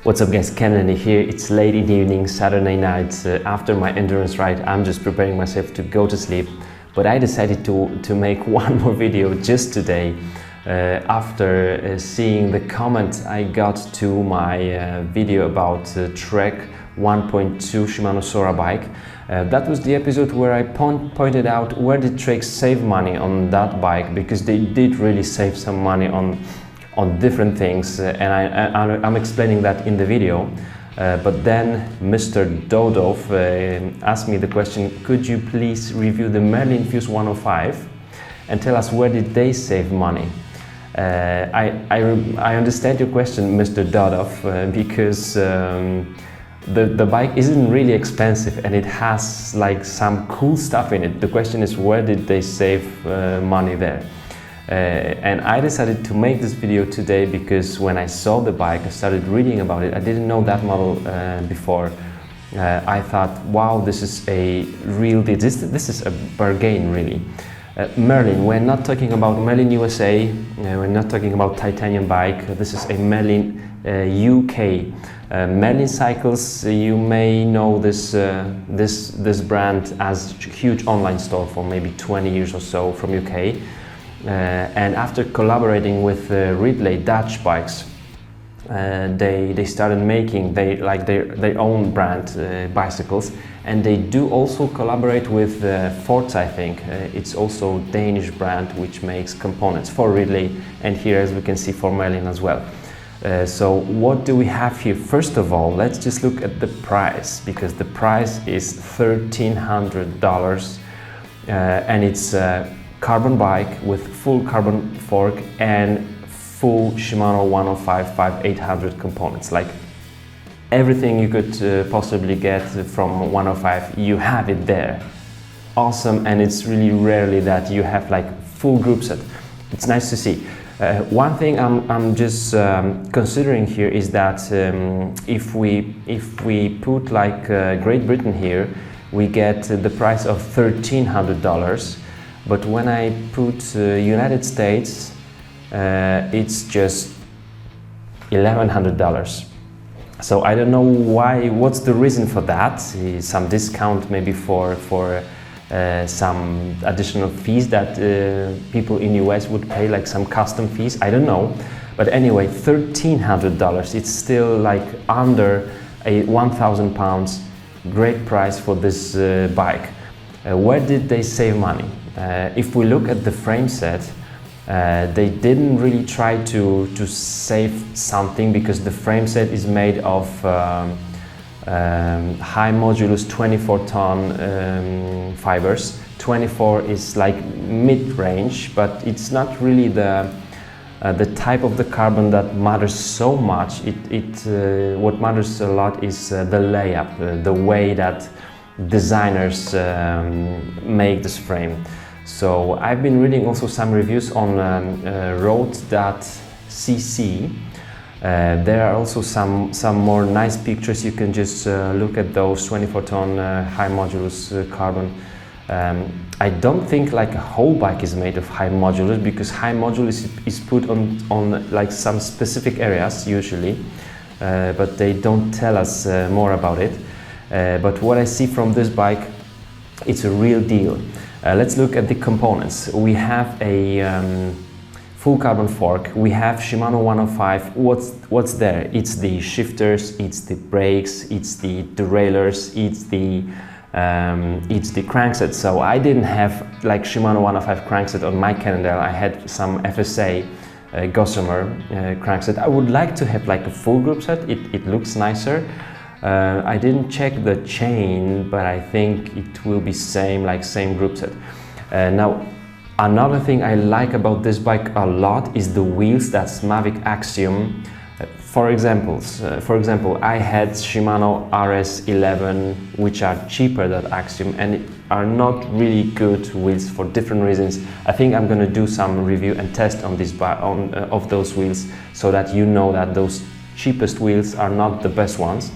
What's up guys, Kennedy here. It's late in the evening, Saturday night. After my endurance ride, I'm just preparing myself to go to sleep. But I decided to make one more video just today after seeing the comment I got to my video about Trek 1.2 Shimano Sora bike. That was the episode where I pointed out where did Trek save money on that bike, because they did really save some money on different things, and I'm explaining that in the video. But then Mr. Dodov asked me the question, could you please review the Merlin Fuse 105 and tell us where did they save money? I understand your question, Mr. Dodov, because the bike isn't really expensive and it has like some cool stuff in it. The question is, where did they save money there? And I decided to make this video today because when I saw the bike, I started reading about it. I didn't know that model before. I thought, wow, this is a real deal. This is a bargain, really. Merlin, we're not talking about Merlin USA, we're not talking about titanium bike. This is a Merlin UK. Merlin Cycles, you may know this brand as a huge online store for maybe 20 years or so from UK. And after collaborating with Ridley Dutch bikes, they started making their own brand bicycles, and they do also collaborate with Ford, I think. It's also a Danish brand which makes components for Ridley, and here, as we can see, for Merlin as well. So what do we have here? First of all, let's just look at the price, because the price is $1,300, and it's carbon bike with full carbon fork and full Shimano 105 5800 components. Like everything you could possibly get from 105, you have it there. Awesome, and it's really rarely that you have like full group set. It's nice to see. One thing I'm just considering here is that if we put like Great Britain here, we get the price of $1,300. But when I put United States, it's just $1,100. So I don't know why. What's the reason for that? Some discount maybe for some additional fees that people in US would pay, like some custom fees. I don't know. But anyway, $1,300. It's still like under a 1,000 pounds. Great price for this bike. Where did they save money? If we look at the frame set, they didn't really try to save something, because the frame set is made of high modulus 24-ton fibers. 24 is like mid-range, but it's not really the type of the carbon that matters so much. What matters a lot is the layup, the way that designers make this frame. So I've been reading also some reviews on road.cc. There are also some more nice pictures. You can just look at those 24-ton high modulus carbon. I don't think like a whole bike is made of high modulus, because high modulus is put on like some specific areas usually, but they don't tell us more about it. But what I see from this bike, it's a real deal. Let's look at the components. We have a full carbon fork. We have Shimano 105. What's there? It's the shifters, it's the brakes, it's the derailleurs, it's the crankset. So I didn't have like Shimano 105 crankset on my Cannondale. I had some FSA Gossamer crankset. I would like to have like a full group set. It looks nicer. I didn't check the chain, but I think it will be same group set. Now, another thing I like about this bike a lot is the wheels. That's Mavic Axiom. For example, I had Shimano RS11, which are cheaper than Axiom, and are not really good wheels for different reasons. I think I'm going to do some review and test on this of those wheels, so that you know that those cheapest wheels are not the best ones.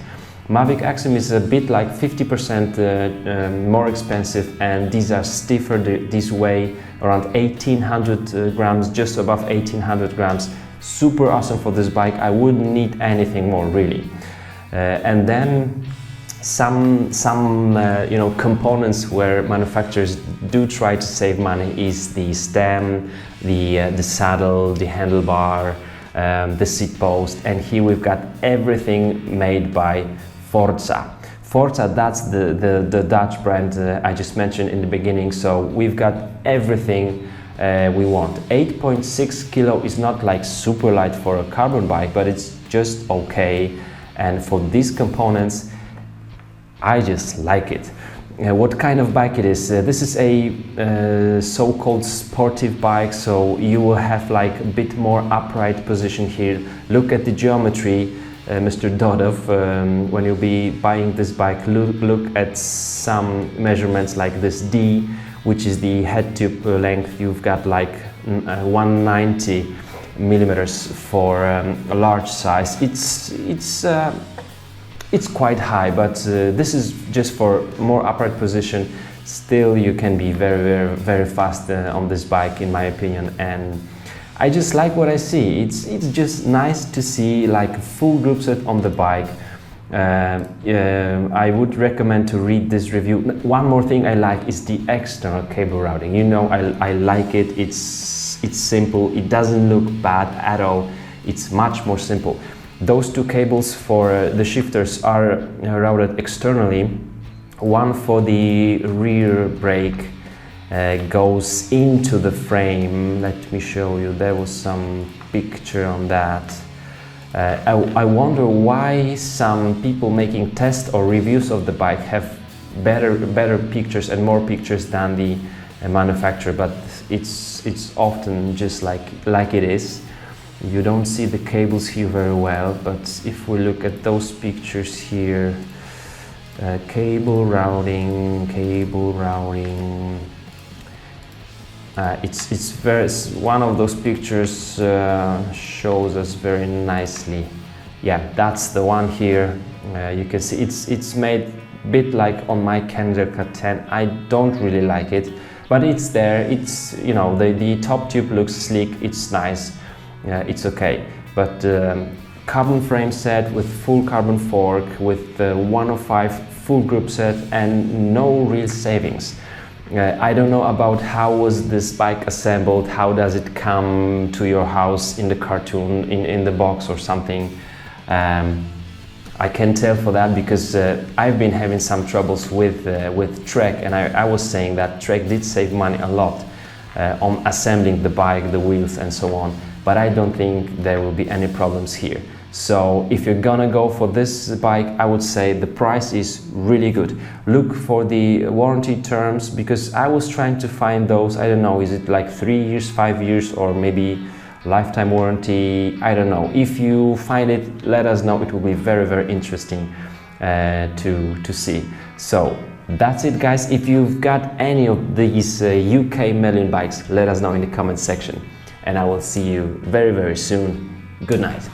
Mavic Axiom is a bit like 50% more expensive, and these are stiffer. These weigh around 1800 grams, just above 1800 grams. Super awesome for this bike. I wouldn't need anything more, really. And then some you know, components where manufacturers do try to save money is the stem, the saddle, the handlebar, the seat post, and here we've got everything made by Forza. Forza, that's the Dutch brand I just mentioned in the beginning, so we've got everything we want. 8.6 kilo is not like super light for a carbon bike, but it's just okay, and for these components I just like it. What kind of bike it is? This is a so-called sportive bike, so you will have like a bit more upright position here. Look at the geometry, Mr. Dodov, when you'll be buying this bike, look at some measurements like this D, which is the head tube length. You've got like 190 millimeters for a large size. It's quite high, but this is just for more upright position. Still, you can be very fast on this bike, in my opinion, and I just like what I see. It's just nice to see like a full group set on the bike. I would recommend to read this review. One more thing I like is the external cable routing. You know, I like it. It's simple. It doesn't look bad at all. It's much more simple. Those two cables for the shifters are routed externally. One for the rear brake goes into the frame. Let me show you. There was some picture on that. I wonder why some people making tests or reviews of the bike have better pictures and more pictures than the manufacturer, but it's often just like it is. You don't see the cables here very well, but if we look at those pictures here, cable routing, it's one of those pictures shows us very nicely. Yeah, that's the one here. You can see it's made a bit like on my Kendrick 10. I don't really like it, but it's there. It's, you know, the top tube looks sleek. It's nice. It's okay, but carbon frame set with full carbon fork, with 105 full group set, and no real savings. I don't know about how was this bike assembled, how does it come to your house in the cartoon, in the box or something. I can tell for that because I've been having some troubles with Trek, and I was saying that Trek did save money a lot on assembling the bike, the wheels and so on. But I don't think there will be any problems here. So if you're gonna go for this bike, I would say the price is really good. Look for the warranty terms, because I was trying to find those. I don't know, is it like 3 years, 5 years, or maybe lifetime warranty? I don't know. If you find it, let us know. It will be very interesting to see. So that's it, guys. If you've got any of these UK Merlin bikes, let us know in the comment section. And I will see you very soon. Good night.